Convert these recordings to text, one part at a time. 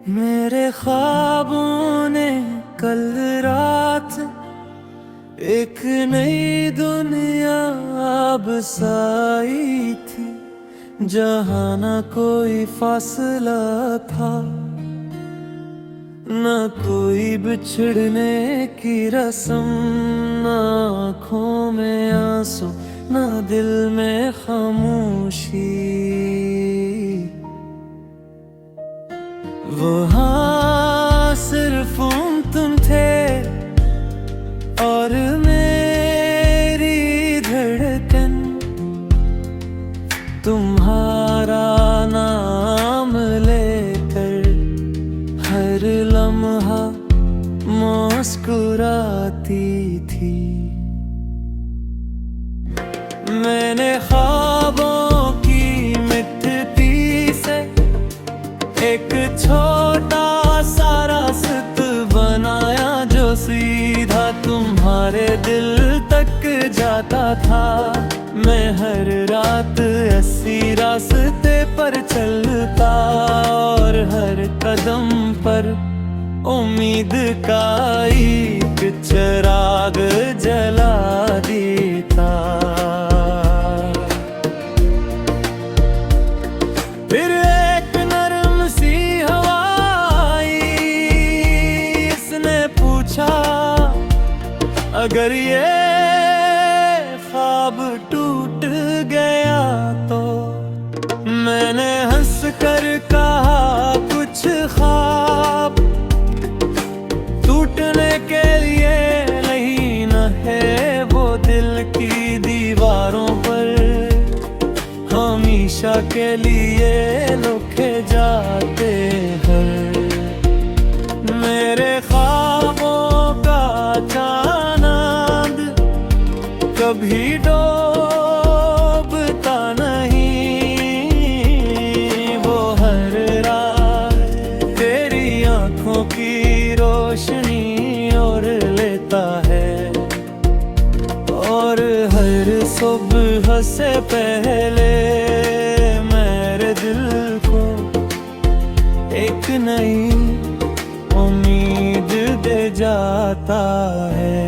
मेरे ख्वाबों ने कल रात एक नई दुनिया बसाई थी, जहाँ न कोई फासला था, न कोई बिछड़ने की रस्म, न आँखों में आंसू, न दिल में खामोशी। वहाँ सिर्फ तुम थे और मेरी धड़कन, तुम्हारा नाम लेकर हर लम्हा मुस्कुराती थी। मैंने ख्वाबों की मिट्टी से एक छोटा सा रास्ता बनाया, जो सीधा तुम्हारे दिल तक जाता था। मैं हर रात ऐसी रास्ते पर चलता और हर कदम पर उम्मीद का एक चिराग जला देता। फिर एक नरम सी हवा आई, इसने पूछा अगर ये ख्वाब टूट गया तो। मैंने हंस कर कहा कुछ ख्वाब टूटने के लिए नहीं न है, वो दिल की दीवारों पर हमेशा के लिए लिखे जाते हैं। मेरे ख्वाबों का चांद कभी डूबता नहीं, वो हर रात तेरी आंखों की रोशनी ओढ़ लेता है, और हर सुबह से पहले मेरे दिल को एक नई उम्मीद दे जाता है।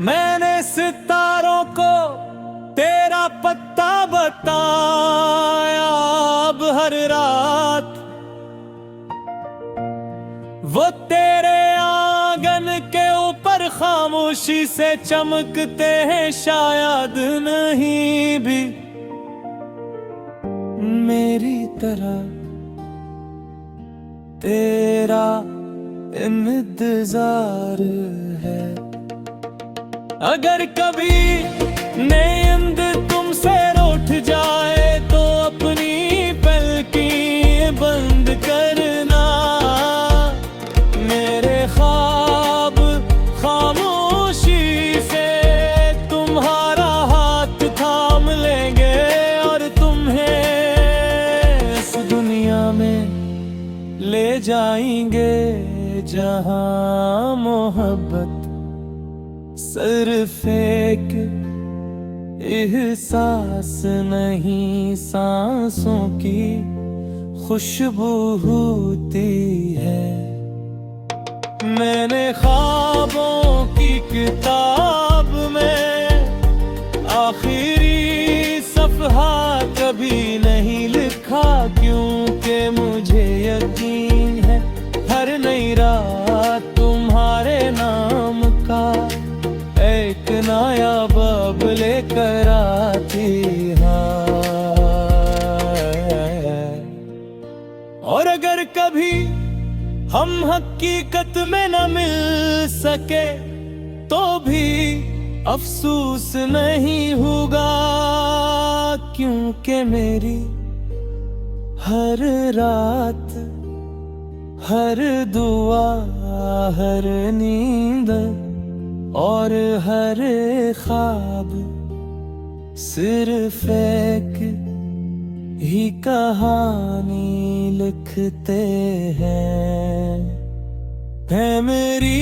मैंने सितारों को तेरा पत्ता बताया, अब हर रात वो तेरे आंगन के ऊपर खामोशी से चमकते हैं। शायद नहीं भी मेरी तरह तेरा इंतजार है। अगर कभी नींद तुमसे रूठ जाए तो अपनी पलकें बंद करना। मेरे ख्वाब खामोशी से तुम्हारा हाथ थाम लेंगे और तुम्हें इस दुनिया में ले जाएंगे, जहां मोहब्बत सिर्फ एक एहसास नहीं, सांसों की खुशबू होती है। मैंने ख्वाबों की किताब में आखिरी सफ़हा कभी नहीं लिखा, क्योंकि मुझे यकीन है हर नई रात तुम्हारे नाम का एक नया बाब लेकर आती है। और अगर कभी हम हकीकत में न मिल सके तो भी अफसोस नहीं होगा, क्योंकि मेरी हर रात, हर दुआ, हर नींद और हर ख्वाब सिर्फ एक ही कहानी लिखते हैं। है मेरी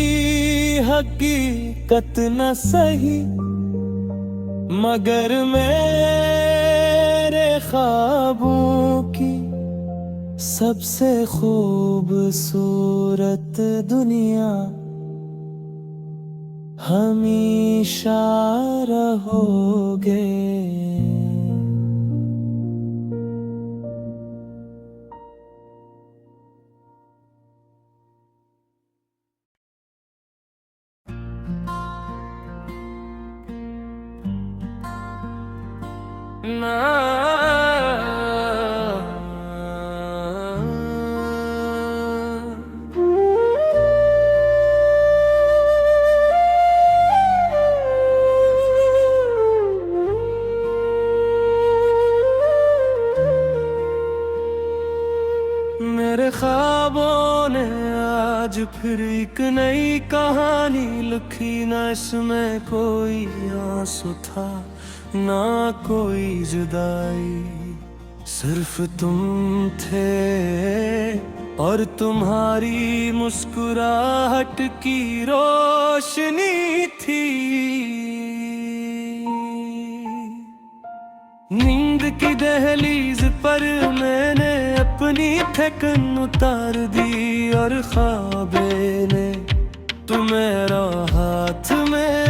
हकीकत न सही, मगर मेरे ख्वाबों की सबसे खूबसूरत दुनिया हमेशा रहोगे। ना मेरे ख्वाबों ने आज फिर एक नई कहानी लिखी, ना इसमें कोई आंसू था ना कोई जुदाई, सिर्फ तुम थे और तुम्हारी मुस्कुराहट की रोशनी थी। नींद की दहलीज पर मैंने अपनी थकन उतार दी, और ख्वाबे ने तुम्हारा हाथ में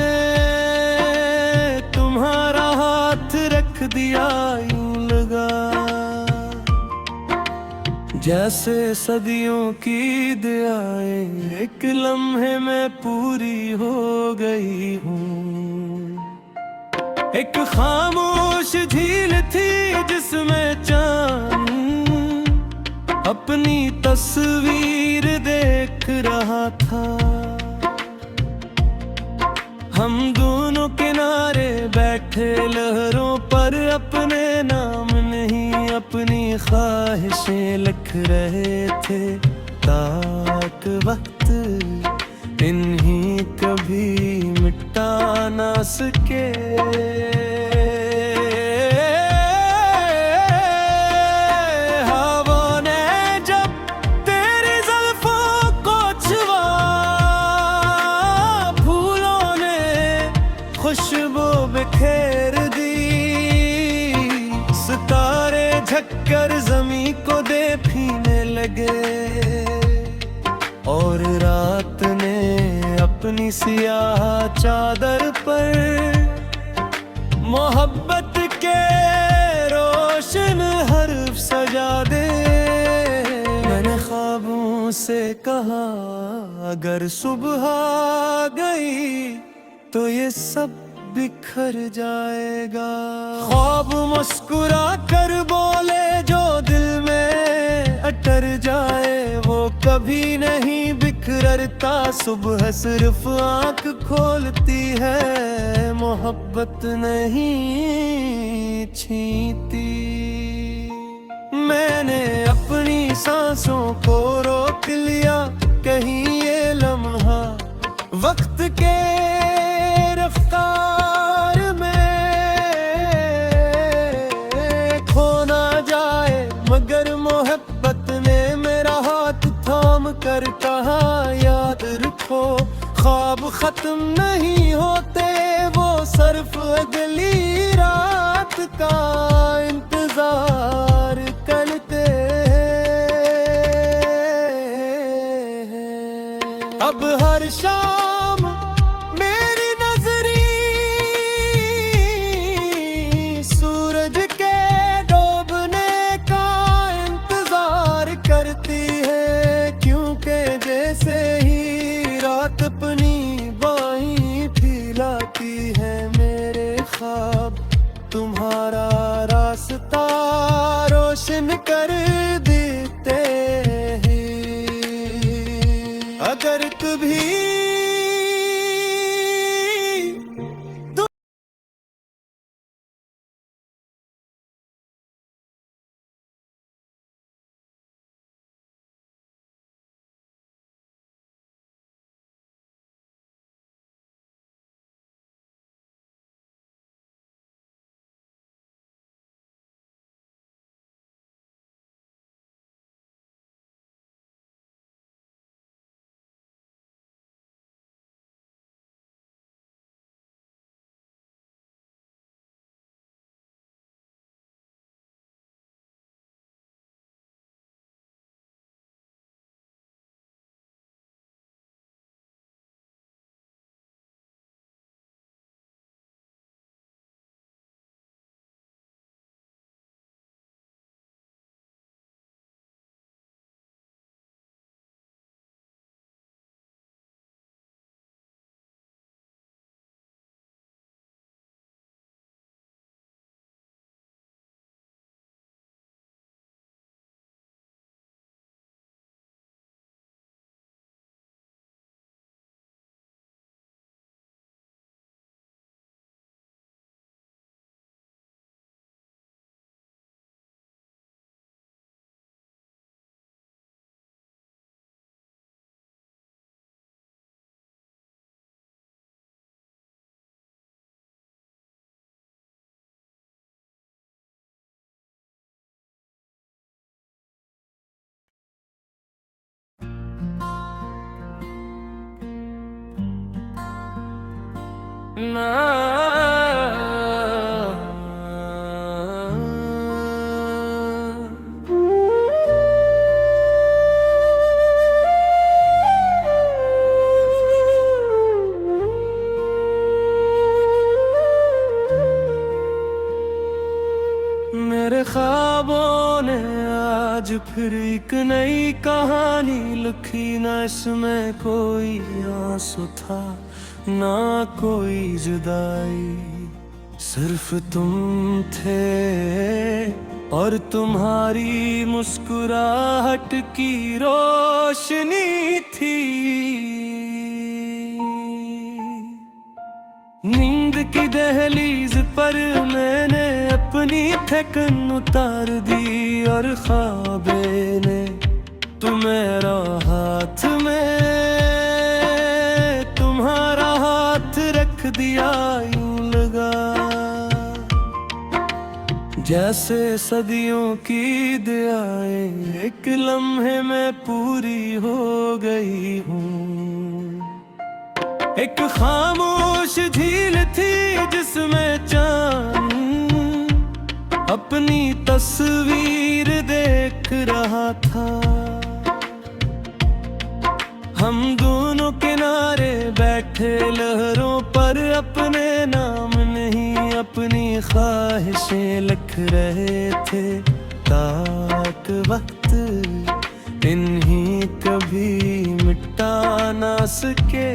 तुम्हारा हाथ रख दिया, यूं लगा जैसे सदियों की दुआएं एक लम्हे में पूरी हो गई हूँ। एक खामोश झील थी जिसमें चांद अपनी तस्वीर देख रहा था, हम दोनों किनारे बैठे लहरों पर अपने नाम नहीं अपनी ख्वाहिशें लिख रहे थे, ताक वक्त इन्हीं कभी मिटा ना सके। हवा ने जब तेरी जुल्फों को छुआ, फूलों ने खुशबू बिखेर दी, सितारे झक्कर जमी को दे पीने लगे, और रात ने अपनी सियाह चादर पर मोहब्बत के रोशन हर्फ सजा दे। मैंने ख्वाबों से कहा अगर सुबह आ गई तो ये सब बिखर जाएगा। ख्वाब मुस्कुरा कर बोले जो दिल में अटर जाए वो कभी नहीं बिखरता, सुबह सिर्फ आंख खोलती है, मोहब्बत नहीं छीनती। मैंने अपनी सांसों को रोक लिया, कहीं ये लम्हा वक्त के रफ्तार में खो ना जाए, मगर मोहब्बत ने मेरा हाथ थाम कर कहा याद रखो ख्वाब खत्म नहीं होते, वो सिर्फ अगली रात का इंतजार करते हैं। अब हर शाम मेरी नजरी सूरज के डूबने का इंतजार करती है, क्योंकि जैसे ही रात अपनी बाहीं फैलाती है, मेरे ख्वाब तुम्हारा रास्ता रोशन कर देते हैं। अगर कभी ना। मेरे ख्वाबों ने आज फिर एक नई कहानी लिखी, ना इसमें कोई आंसू था ना कोई जुदाई, सिर्फ तुम थे और तुम्हारी मुस्कुराहट की रोशनी थी। नींद की दहलीज पर मैंने अपनी थकन उतार दी, और ख्वाबे ने तुम्हारा हाथ में तुम्हारा हाथ रख दिया, यूं लगा जैसे सदियों की दुआएं एक लम्हे में पूरी हो गई हूँ। एक खामोश झील थी जिसमें चांद अपनी तस्वीर देख रहा था। हम दोनों किनारे बैठे लहरों पर अपने नाम नहीं अपनी ख्वाहिशें लिख रहे थे, ताक वक्त इन्हीं कभी मिटा ना सके।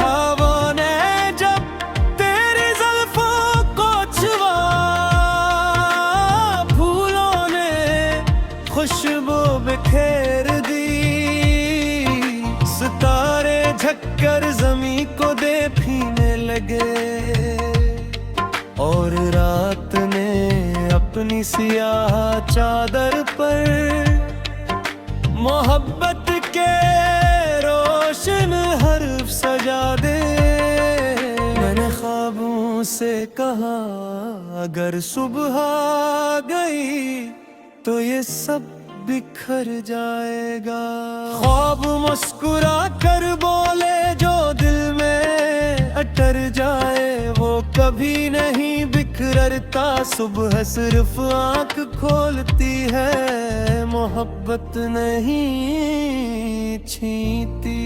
हवा ने जब तेरी जुल्फों को छुआ, फूलों ने खुशबू बिखेर दी, सितारे झक्कर जमीन को दे पीने लगे, और रात ने अपनी सियाह चादर पर मोहब्बत के रोशन हर्फ सजा दे। मैंने ख्वाबों से कहा अगर सुबह आ गई तो ये सब बिखर जाएगा। ख्वाब मुस्कुरा कर बोले जो दिल में अटर जाए वो कभी नहीं बिखरता, सुबह सिर्फ आंख खोलती है, मोहब्बत नहीं छीनती।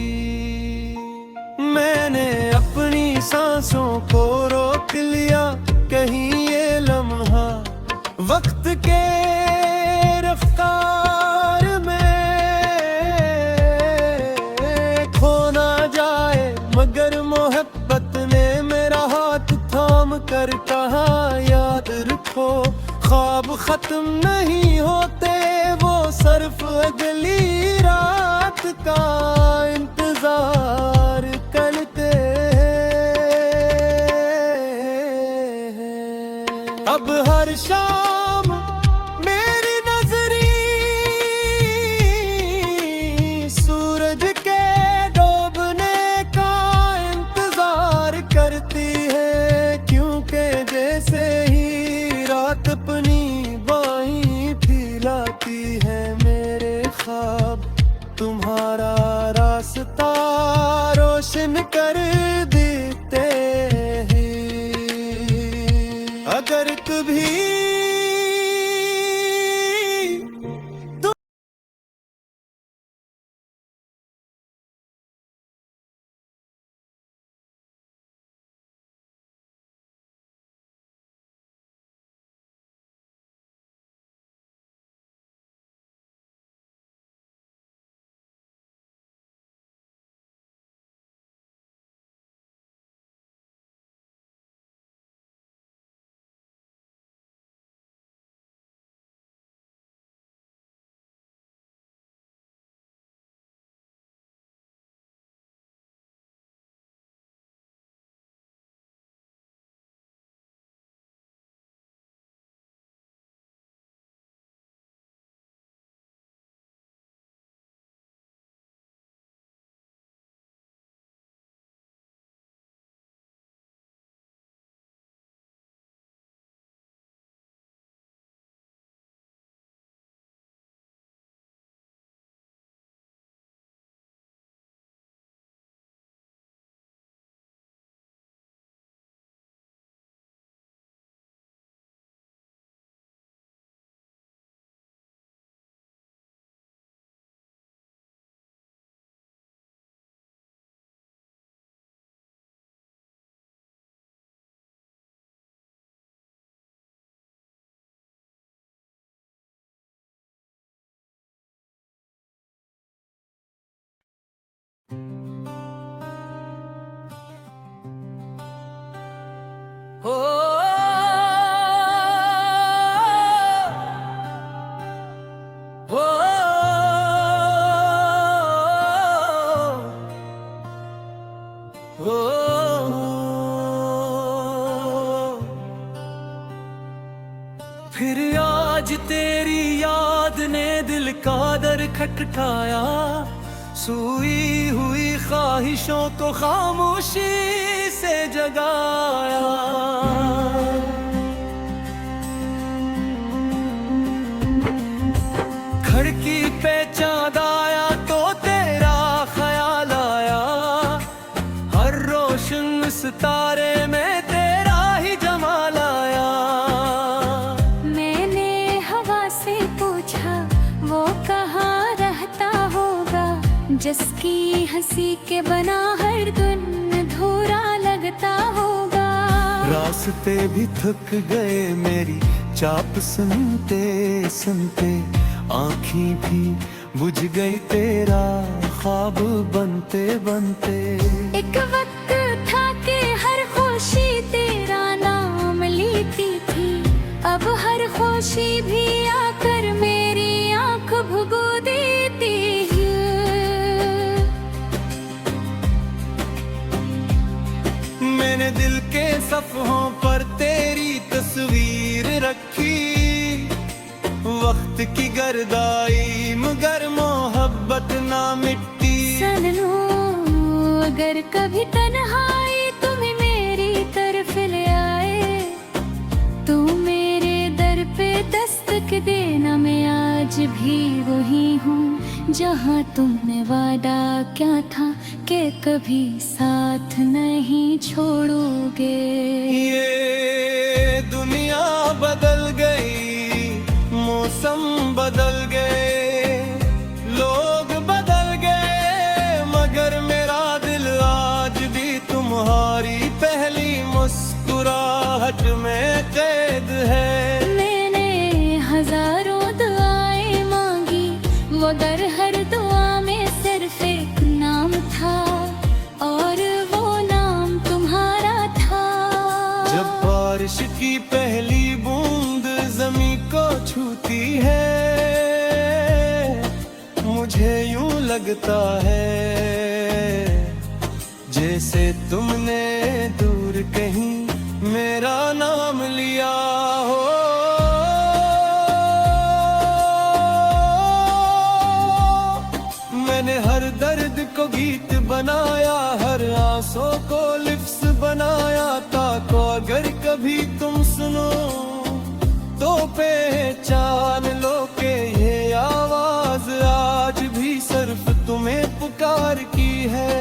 मैंने अपनी सांसों को रोक लिया, कहीं ये लम्हा वक्त के रफ्तार में खो ना जाए, मगर मोहब्बत ने मेरा हाथ थाम कर कहा याद रखो ख्वाब खत्म नहीं होते, वो सिर्फ अगली रात का इंतजार करते हैं। अब हर शाम मेरी नजरी सूरज के डूबने का इंतजार करती है, क्योंकि जैसे ही रात अपनी बाहीं फैलाती है, मेरे ख्वाब तुम्हारा रास्ता रोशन कर देते हैं। अगर कभी हो हो हो फिर आज तेरी याद ने दिल का दर खटखटाया, सोई हुई ख्वाहिशों को खामोशी से जगाया। खिड़की पे चाँद आया तो तेरा ख्याल आया, हर रोशन सितारे में तेरा ही जमाल आया। मैंने हवा से पूछा वो कहाँ रहता होगा, जिसकी हंसी के बना हर दिन अधूरा लगता होगा। रास्ते भी थक गए मेरी चाप सुनते सुनते, आँखें भी बुझ गई तेरा ख्वाब बनते बनते। एक वक्त था कि हर खुशी तेरा नाम लेती थी, अब हर खुशी भी आकर मेरी आँख भुगो देती है। मैंने दिल के सफ़हों पर तेरी तस्वीर रखी, वक्त की गर्दाई मगर मोहब्बत ना मिटती। सुन लो अगर कभी तन्हाई तुम्हें मेरी तरफ ले आए, तू मेरे दर पे दस्तक देना। मैं आज भी वही हूँ जहाँ तुमने वादा क्या था कि कभी साथ नहीं छोड़ोगे। ये दुनिया बदल गई, मौसम बदल गए, लोग बदल गए, मगर मेरा दिल आज भी तुम्हारी पहली मुस्कुराहट में कैद है। मैंने हजारों दुआएं मांगी, मगर हर दुआ में सिर्फ एक नाम था, और वो नाम तुम्हारा था। जब बारिश की पहली बूंद ज़मीं को छूती है, मुझे यूं लगता है जैसे तुमने दूर कहीं मेरा नाम लिया हो। मैंने हर दर्द को गीत बनाया, हर आंसू को लिफ्स बनाया, ताको अगर कभी तुम सुनो तो पहचान लो के ये आवाज आज भी सिर्फ तुम्हें पुकार की है।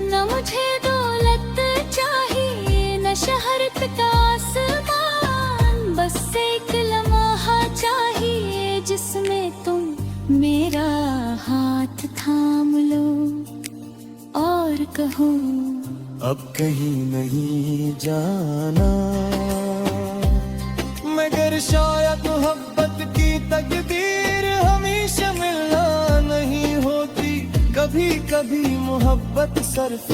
न मुझे दौलत चाहिए न शहरत का आसमान, बस एक लम्हा चाहिए जिसमें तुम मेरा हाथ थाम लो और कहो अब कहीं नहीं जाना। मगर शायद मोहब्बत की तकदीर हमेशा मिलना नहीं होती, कभी कभी मोहब्बत सिर्फ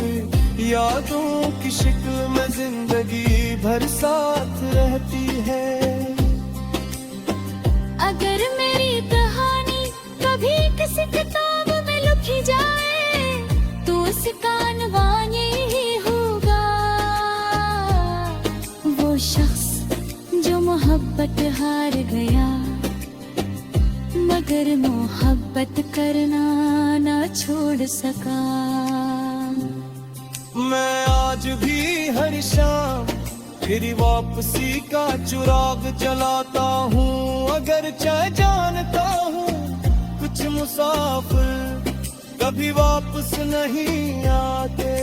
यादों की शक्ल में जिंदगी भर साथ रहती है। अगर मेरी कहानी कभी किसी किताब में लिखी जाए तो उसका अनवान ही होगा, वो शख्स जो मोहब्बत हार गया मगर मोहब्बत करना ना छोड़ सका। मैं आज भी हर शाम फिर वापसी का चिराग जलाता हूँ, अगर चाहे जानता हूँ कुछ मुसाफिर कभी वापस नहीं आते।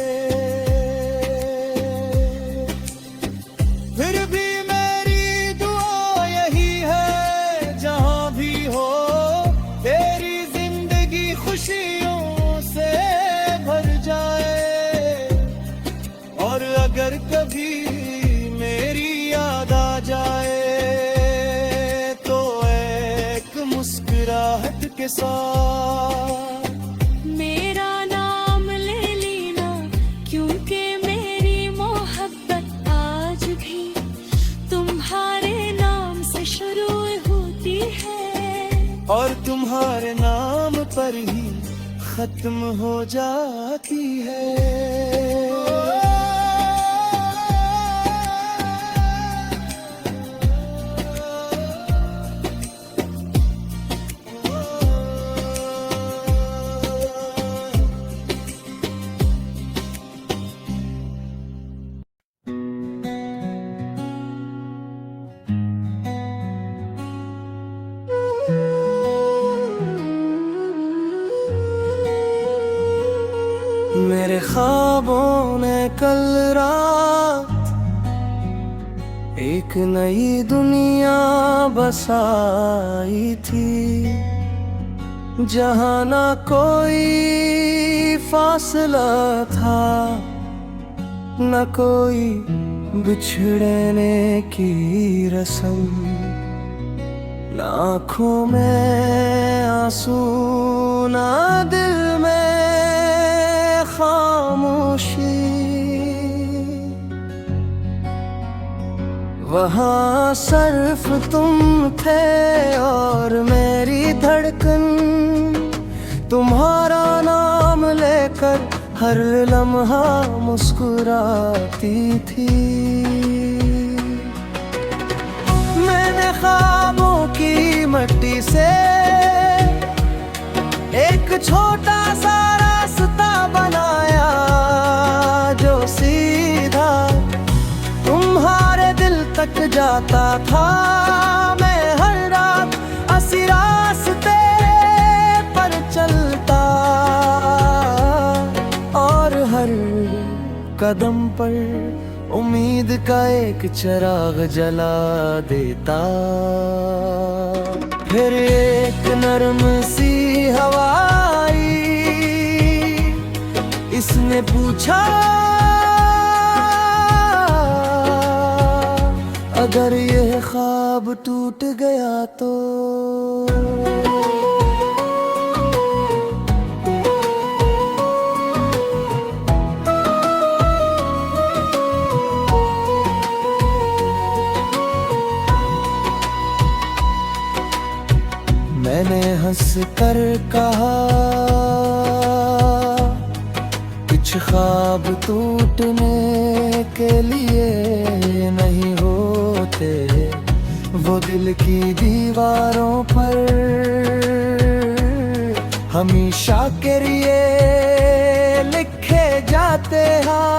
फिर भी मेरी दुआ यही है जहाँ भी हो तेरी जिंदगी खुशियों से भर जाए, और अगर कभी मेरी याद आ जाए तो एक मुस्कुराहट के साथ मेरा नाम और तुम्हारे नाम पर ही खत्म हो जाती है। मेरे ख्वाबों ने कल रात एक नई दुनिया बसाई थी, जहाँ ना कोई फासला था, न कोई बिछड़ने की रस्म, न आँखों में आंसू, ना दिल में खामोशी। वहाँ सिर्फ तुम थे और मेरी धड़कन, तुम्हारा नाम लेकर हर लम्हा मुस्कुराती थी। मैंने ख्वाबों की मिट्टी से एक छोटा सा रास्ता बनाया, जो सीधा तुम्हारे दिल तक जाता था। मैं हर रात उसी रास्ते पर चलता और हर कदम पर उम्मीद का एक चिराग जला देता। फिर एक नरम सी हवा आई, इसने पूछा अगर यह ख्वाब टूट गया तो। मैंने हंस कर कहा कुछ ख्वाब टूटने के लिए नहीं होते, वो दिल की दीवारों पर हमेशा के लिए लिखे जाते हैं।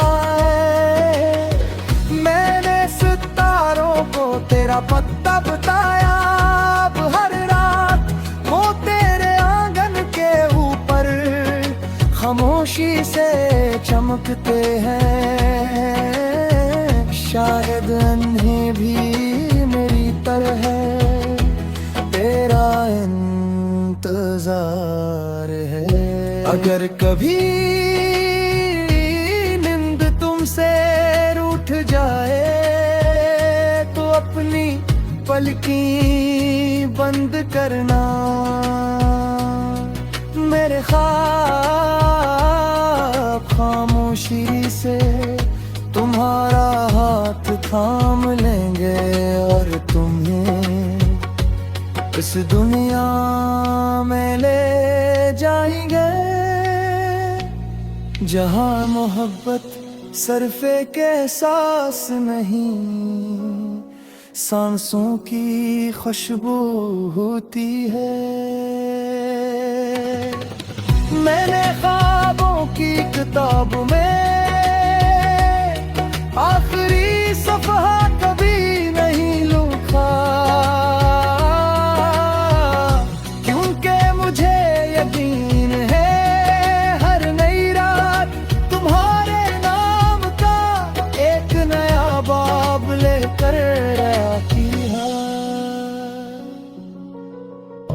मैंने सितारों को तेरा पता बताया, अब हर रात वो तेरे आंगन के ऊपर खामोशी से चमकते हैं। शायद अन्हे भी मेरी तरह तेरा इंतजार है। अगर कभी नींद तुमसे रूठ जाए तो अपनी पलकें बंद करना, मेरे ख्वाब खामोशी से तुम्हारा हाथ थाम लेंगे और तुम्हें इस दुनिया में ले जाएंगे, जहाँ मोहब्बत सिर्फ एक एहसास नहीं, सांसों की खुशबू होती है। मैंने ख्वाबों की किताब में आखिरी सफ़हा कभी नहीं लिखा, क्योंकि मुझे यकीन है हर नई रात तुम्हारे नाम का एक नया बाब लेकर आती है।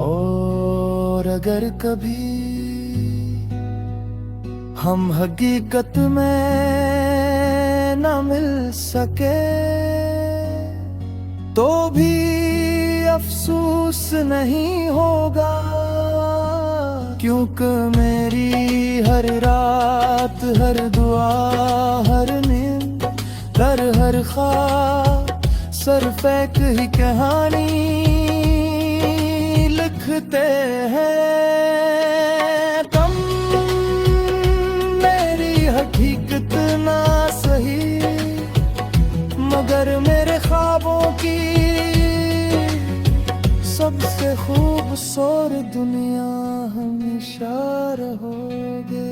और अगर कभी हम हकीकत में न मिल सके तो भी अफसोस नहीं होगा, क्योंकि मेरी हर रात, हर दुआ, हर नींद, हर ख्वाब सिर्फ एक ही कहानी लिख दिखते हैं कम, मेरी हकीकत ना सही, मगर मेरे ख्वाबों की सबसे खूबसूरत दुनिया हमेशा रहोगे।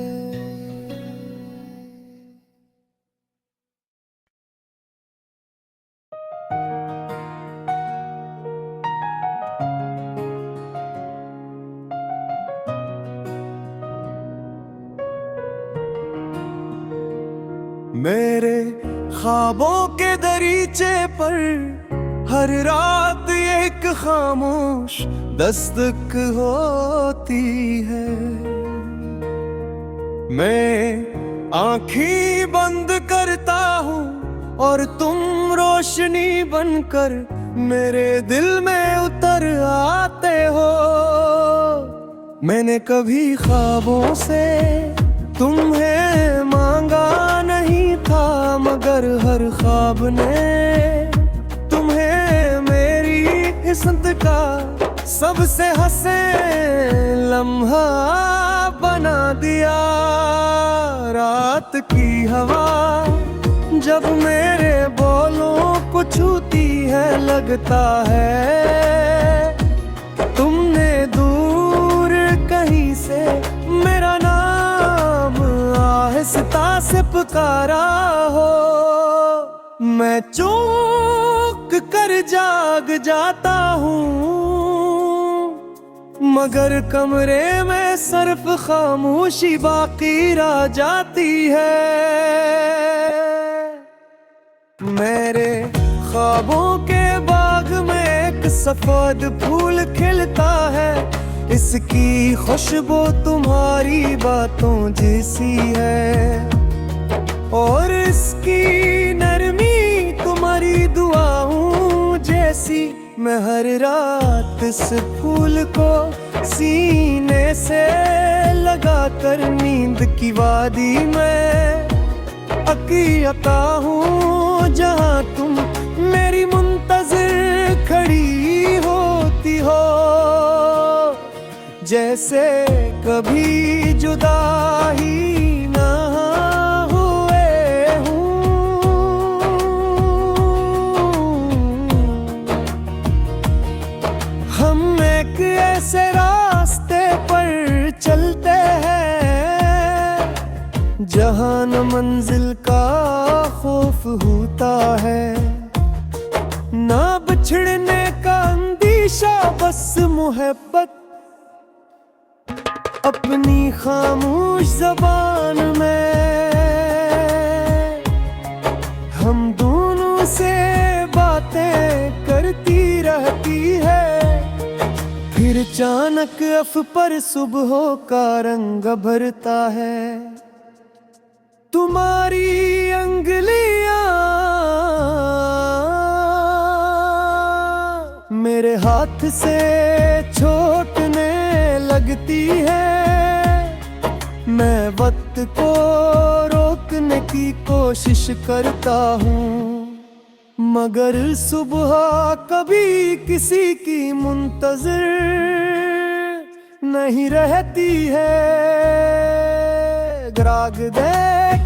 मेरे ख्वाबों के दरीचे पर हर रात एक खामोश दस्तक होती है। मैं आँखें बंद करता हूँ और तुम रोशनी बनकर मेरे दिल में उतर आते हो। मैंने कभी ख्वाबों से तुम्हें मांगा नहीं था, मगर हर ख्वाब ने तुम्हें मेरी किस्मत का सबसे हंसे लम्हा बना दिया। रात की हवा जब मेरे बोलों को छूती है, लगता है तुमने दूर कहीं से मेरा नाम आहिस्ता से पुकारा हो। मैं चौंक कर जाग जाता हूँ, मगर कमरे में सिर्फ खामोशी बाकी रह जाती है। मेरे ख्वाबों के बाग में एक सफेद फूल खिलता है, इसकी खुशबू तुम्हारी बातों जैसी है और इसकी नरमी तुम्हारी दुआओं जैसी। मैं हर रात इस फूल को सीने से लगाकर नींद की वादी में अकीता हूँ, जहाँ तुम मेरी मुंतज़िर खड़ी होती हो। जैसे कभी जुदा ही ना हुए हूँ। हम एक ऐसे रास्ते पर चलते हैं जहाँ न मंजिल का खौफ होता है, ना बिछड़ने का अंदेशा, बस मोहब्बत अपनी खामोश ज़बान में। हम दोनों से बातें करती रहती है, फिर अचानक अफ पर सुबह का रंग भरता है। तुम्हारी अंगलियां मेरे हाथ से छूटने लगती है। मैं वक्त को रोकने की कोशिश करता हूँ, मगर सुबह कभी किसी की मुंतज़िर नहीं रहती है। ग्राग दे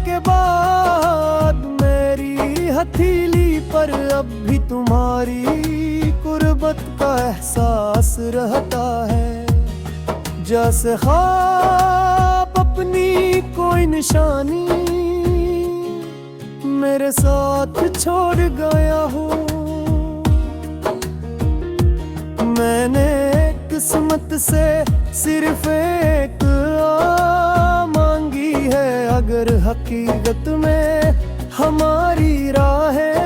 के बाद मेरी हथेली पर अब भी तुम्हारी गुर्बत का एहसास रहता है। जैसे ख्वाब अपनी कोई निशानी मेरे साथ छोड़ गया हो। मैंने किस्मत से सिर्फ एक मांगी है, अगर हकीकत में हमारी राहें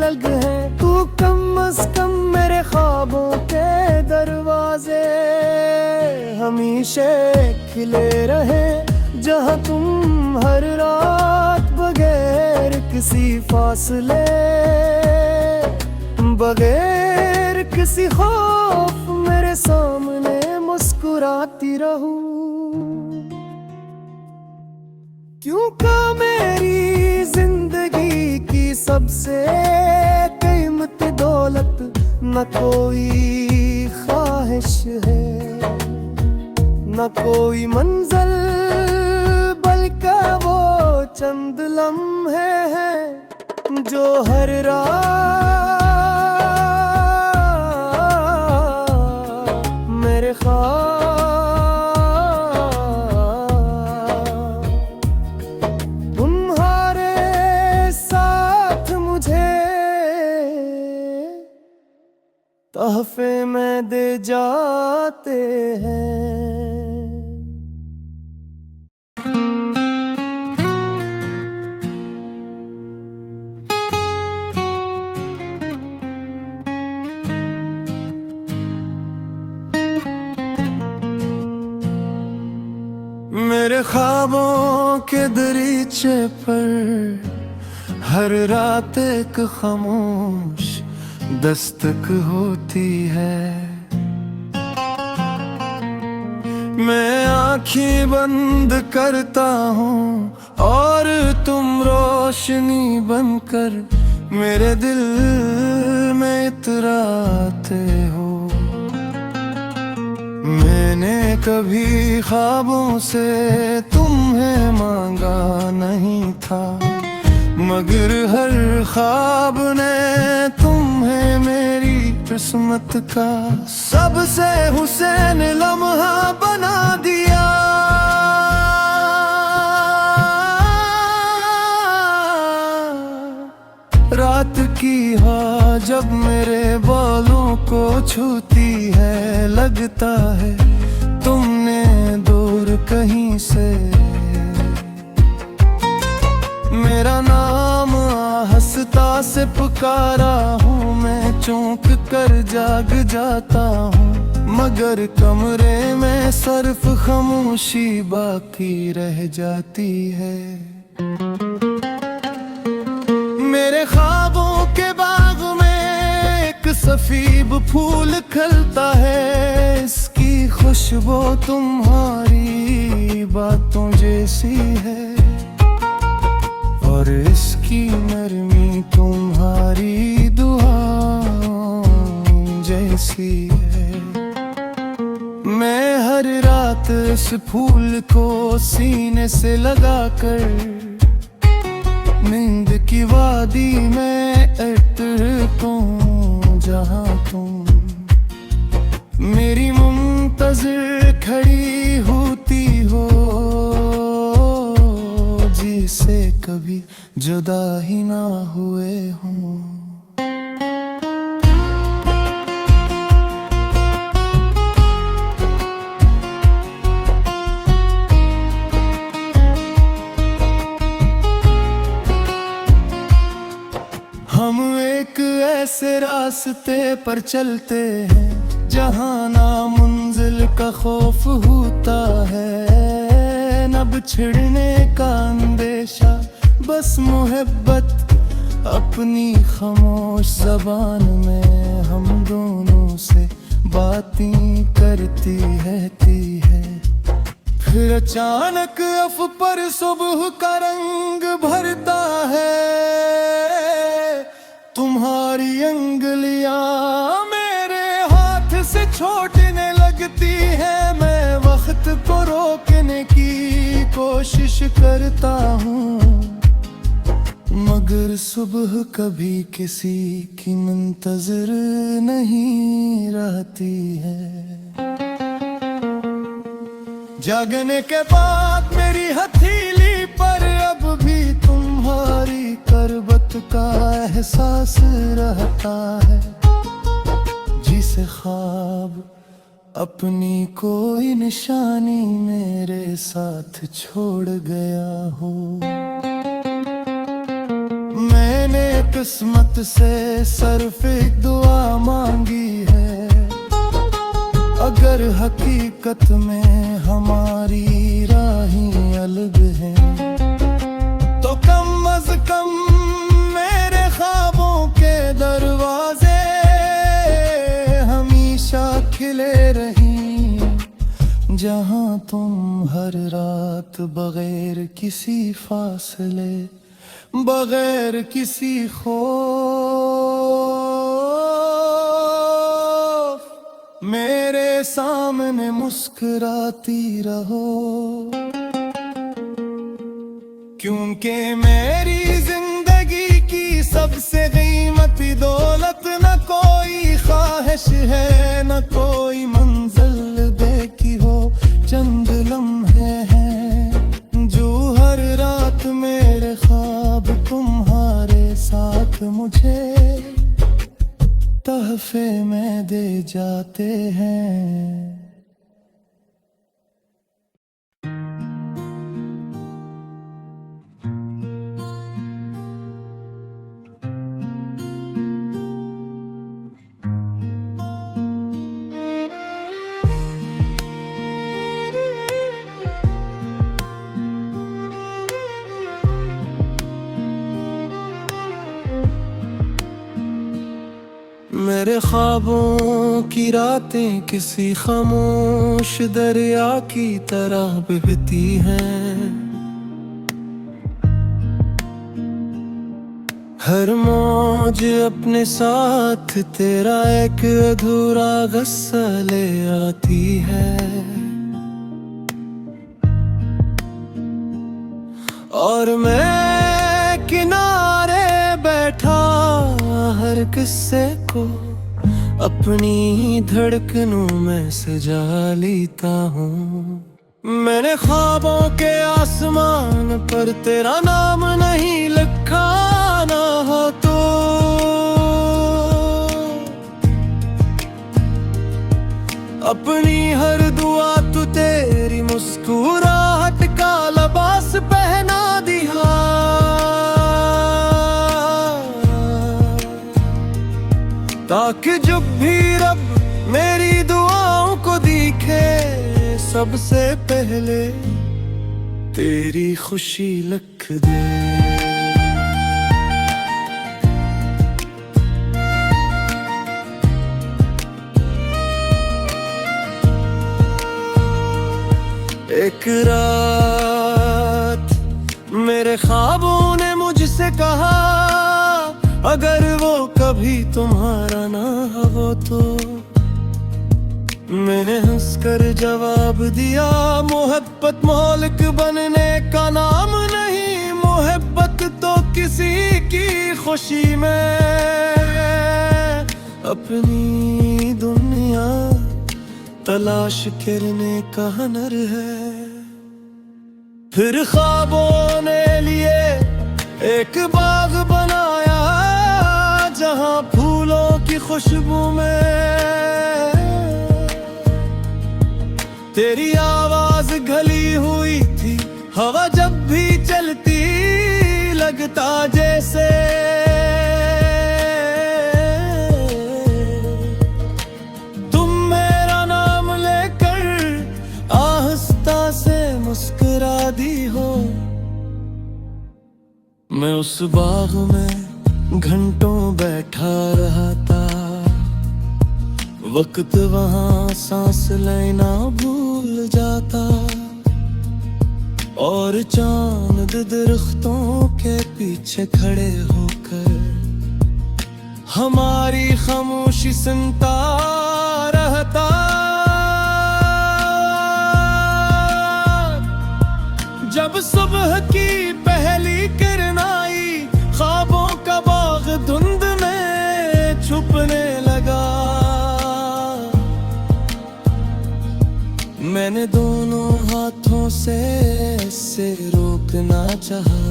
लग हैं, तू कम अज कम मेरे ख्वाबों के दरवाजे हमेशा खिले रहे, जहाँ तुम हर रात बगैर किसी फासले, बगैर किसी खौफ मेरे सामने मुस्कुराती रहूं। क्योंकि मेरी जिंदगी की सबसे कीमती दौलत न कोई ख्वाहिश ख्वाहिश है, न कोई मंजिल बल्कि वो चंद लम्हे हैं जो हर रात मेरे ख्वाब। तुम्हारे साथ मुझे तोहफे में दे जाते हैं। मेरे ख्वाबों के दरीचे पर हर रात एक खामोश दस्तक होती है। मैं आँखें बंद करता हूँ और तुम रोशनी बनकर मेरे दिल में इतराते हो। मैंने कभी ख्वाबों से तुम्हें मांगा नहीं था, मगर हर ख्वाब ने तुम्हें मेरी किस्मत का सबसे हुसैन लम्हा बना दिया। रात की हवा जब मेरे बालों को छूती है, लगता है तुमने दूर कहीं से मेरा नाम हंसता से पुकारा हूँ। मैं चौंक कर जाग जाता हूँ, मगर कमरे में सिर्फ खामोशी बाकी रह जाती है। मेरे ख्वाबों के बाग में एक सफीद फूल खिलता है, इसकी खुशबू तुम्हारी बातों जैसी है और इसकी नरमी तुम्हारी दुआओं जैसी है। मैं हर रात इस फूल को सीने से लगाकर नींद की वादी में उतरता हूँ, जहाँ तुम मेरी मुंतज़िर खड़ी होती हो, जिससे कभी जुदा ही ना हुए हों। हम एक ऐसे रास्ते पर चलते हैं जहाँ ना मंजिल का खौफ होता है, न बिछड़ने का अंदेशा, बस मोहब्बत अपनी खामोश ज़बान में हम दोनों से बातें करती रहती है। फिर अचानक अफ पर सुबह का रंग भरता है, तुम्हारी अंगुलियां मेरे हाथ से छूटने लगती है। मैं वक्त को रोकने की कोशिश करता हूँ, मगर सुबह कभी किसी की मुंतज़िर नहीं रहती है। जागने के बाद मेरी हथेली पर अब भी तुम्हारी करबत का एहसास रहता है, जिसे ख्वाब अपनी कोई निशानी मेरे साथ छोड़ गया हो। मैंने किस्मत से सिर्फ एक दुआ मांगी है, अगर हकीकत में हमारी राहें अलग हैं तो कम अज कम मेरे ख्वाबों के दरवाजे हमेशा खिले रहीं, जहाँ तुम हर रात बगैर किसी फासले, बगैर किसी खौफ मेरे सामने मुस्कुराती रहो, क्योंकि मेरी जिंदगी की सबसे कीमती दौलत न कोई ख्वाहिश है, न कोई मंजिल देखी हो, चंद लम्हे हैं जो हर रात मेरे ख्वाब तुम्हारे साथ मुझे तहफे में दे जाते हैं। मेरे ख्वाबों की रातें किसी खामोश दरिया की तरह बहती हैं, हर मौज अपने साथ तेरा एक अधूरा गस्सा ले आती है, और मैं किनारे बैठा हर किस्से को अपनी धड़कनों में सजा लेता हूँ। मैंने ख्वाबों के आसमान पर तेरा नाम नहीं लिखा, ना हो तो अपनी हर दुआ तू तेरी मुस्कुराहट का लिबास पहना दिया, ताकि जब भी रब मेरी दुआओं को दिखे सबसे पहले तेरी खुशी लिख दे। एक रात मेरे ख्वाबों ने मुझसे कहा, अगर वो कभी तुम्हारा ना हो तो, मैंने हंसकर जवाब दिया, मोहब्बत मौलिक बनने का नाम नहीं, मोहब्बत तो किसी की खुशी में अपनी दुनिया तलाश करने का हुनर है। फिर ख्वाबों ने लिए एक बाग बनाया, जहां फूलों की खुशबू में तेरी आवाज घली हुई थी, हवा जब भी चलती लगता जैसे तुम मेरा नाम लेकर आहिस्ता से मुस्कुरा दी हो। मैं उस बाग में घंटों बैठा रहा था, वक्त वहाँ सांस लेना भूल जाता, और चांद दरख्तों के पीछे खड़े होकर हमारी खामोशी सुनता रहता। जब सुबह की पहली किरण आई, ख्वाबों का बाग धुंध में छुपने लगा, मैंने दोनों हाथों से रोकना चाहा,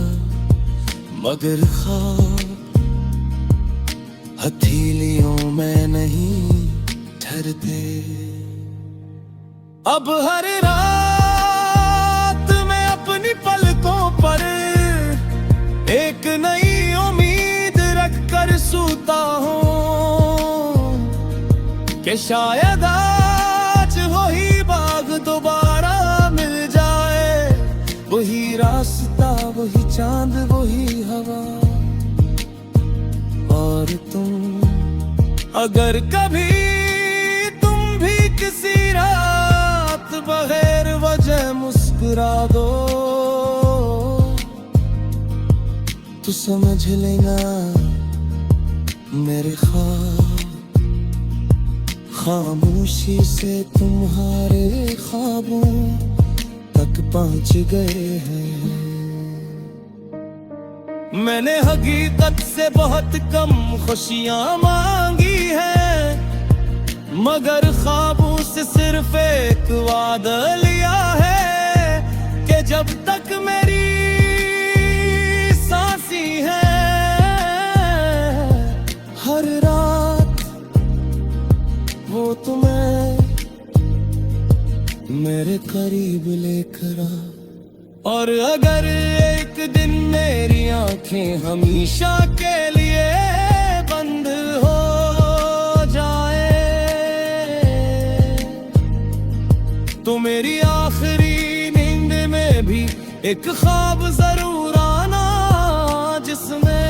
मगर ख्वाब हथेलियों में नहीं ठहरते। अब हर रात मैं अपनी पलकों पर एक नई उम्मीद रख कर सूता हूँ कि शायद आज वही बाग दोबारा मिल जाए, वही रास्ता, वही चांद, वही हवा। और तुम अगर कभी तुम भी किसी रात बगैर वजह मुस्कुरा दो, तो समझ लेना मेरे ख्वाब खामोशी से तुम्हारे ख्वाबों तक पहुंच गए हैं। मैंने हकीकत से बहुत कम खुशियां मांगी हैं, मगर ख्वाबों से सिर्फ एक वादा लिया है कि जब तक मेरी सांसी है, हर रात वो तुम्हें मेरे करीब लेकर आ। और अगर एक दिन मेरी आंखें हमेशा के लिए बंद हो जाए, तो मेरी आखिरी नींद में भी एक ख्वाब जरूर आना, जिसमें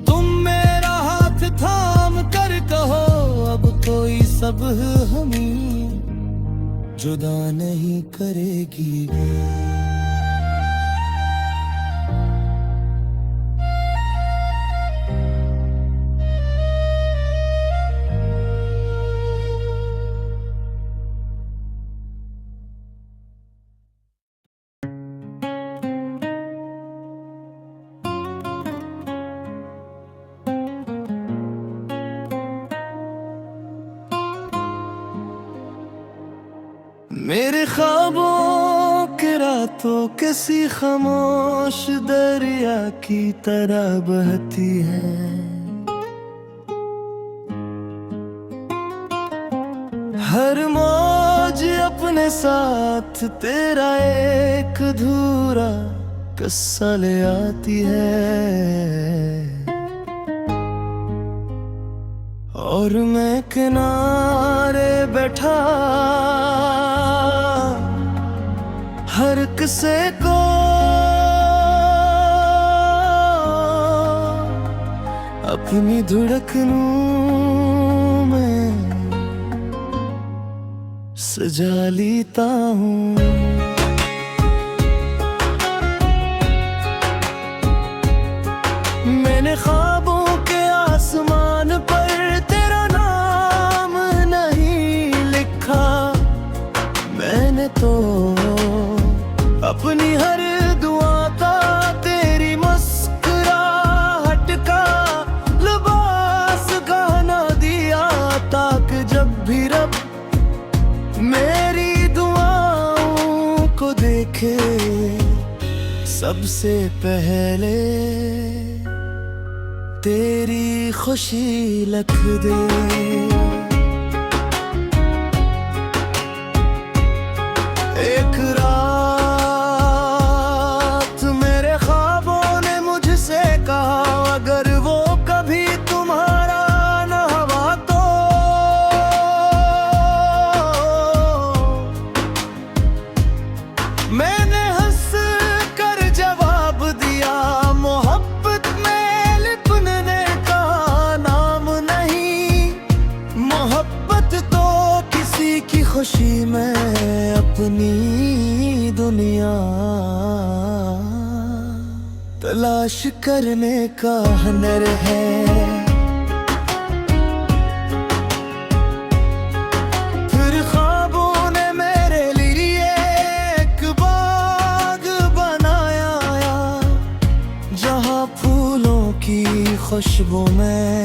तुम मेरा हाथ थाम कर कहो, अब कोई सब हमें जुदा नहीं करेगी। मेरे ख्वाबों के रातों किसी खामोश दरिया की तरह बहती है। हर मौज अपने साथ तेरा एक अधूरा किस्सा ले आती है, और मैं किनारे बैठा हर किस्से को अपनी धड़कनों में सजा लेता हूँ। मैंने ख्वाबों के आसमान पर तेरा नाम नहीं लिखा, मैंने तो अपनी हर दुआ का तेरी मुस्कुराहट का लिबास गहना दिया, ताकि जब भी रब मेरी दुआओं को देखे, सबसे पहले तेरी खुशी लिख दे। एक रात मेरे ख्वाबों ने मुझसे कहा, अगर वो कभी तुम्हारा न हुआ तो मैंने हंस कर जवाब दिया, मोहब्बत में लिपने का नाम नहीं, मोहब्बत तो किसी की खुशी में अपनी दुनिया तलाश करने का हुनर है। फिर ख्वाबों ने मेरे लिए एक बाग बनाया, जहाँ फूलों की खुशबू में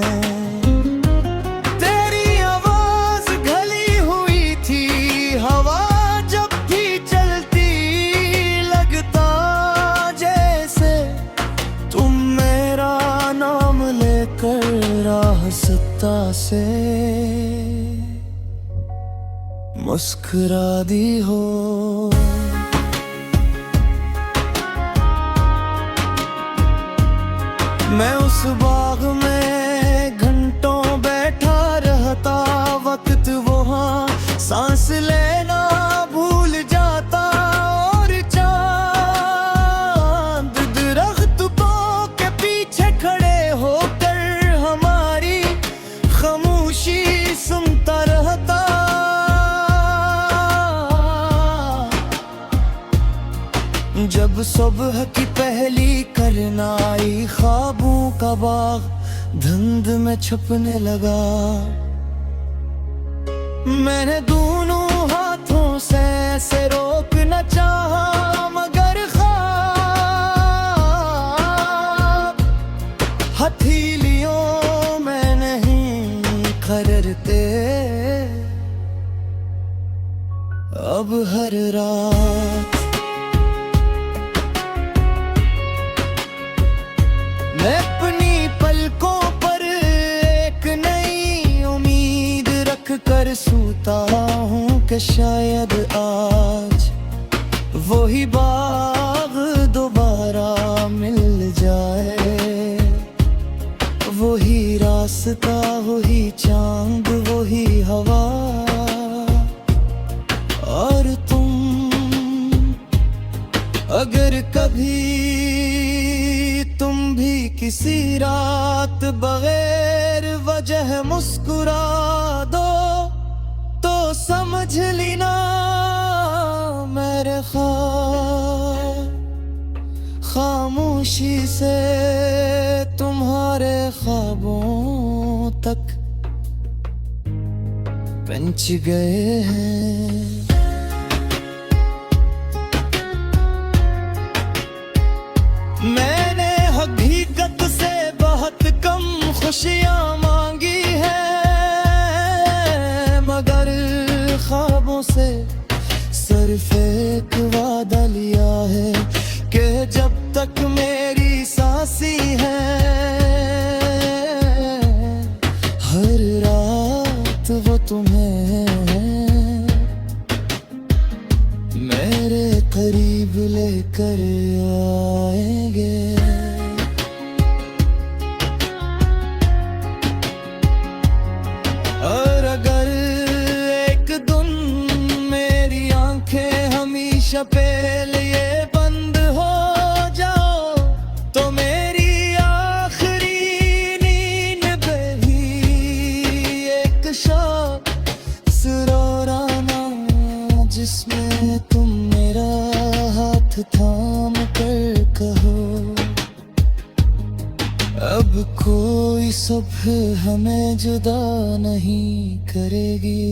तेरी आवाज घली हुई थी। हवा जब भी चलती लगता जैसे तुम मेरा नाम लेकर रास्ता से मुस्कुरा दी हो। मैं उस बाग में घंटों बैठा रहता, वक्त वहाँ सांस लेना भूल जाता, और चांद दरख्तों के पीछे खड़े होकर हमारी खामोशी सुनता रहता। जब सुबह की पहली किरण आई ख्वाबों का बाग धुंध में छुपने लगा। मैंने दोनों हाथों से ऐसे रोकना चाहा, मगर ख्वाब हथेलियों में नहीं खररते। अब हर रात मैं अपनी पलकों पर एक नई उम्मीद रख कर सूता हूँ कि शायद आज वही बाग दोबारा मिल जाए। वही रास्ता, वही चांद, वही हवा और तुम। अगर कभी तुम भी किसी रात बगैर वजह मुस्कुरा दो, तो समझ लेना मेरे खामोशी से तुम्हारे ख्वाबों तक पहुंच गए हैं। मैंने हकीकत से बहुत कम खुशियां मांगी है, मगर ख्वाबों से सिर्फ एक वादा लिया है कि जब तक मेरी सांसी है हर रात वो तुम्हें मेरे करीब लेकर आएंगे। और अगर एक दिन मेरी आंखें हमेशा पे लिए बंद हो जाओ, तो मेरी आखिरी नींद पे ही एक शौक सुराना जिसमें तुम मेरा हाथ थाम कर कहो, अब कोई सुबह हमें जुदा नहीं करेगी।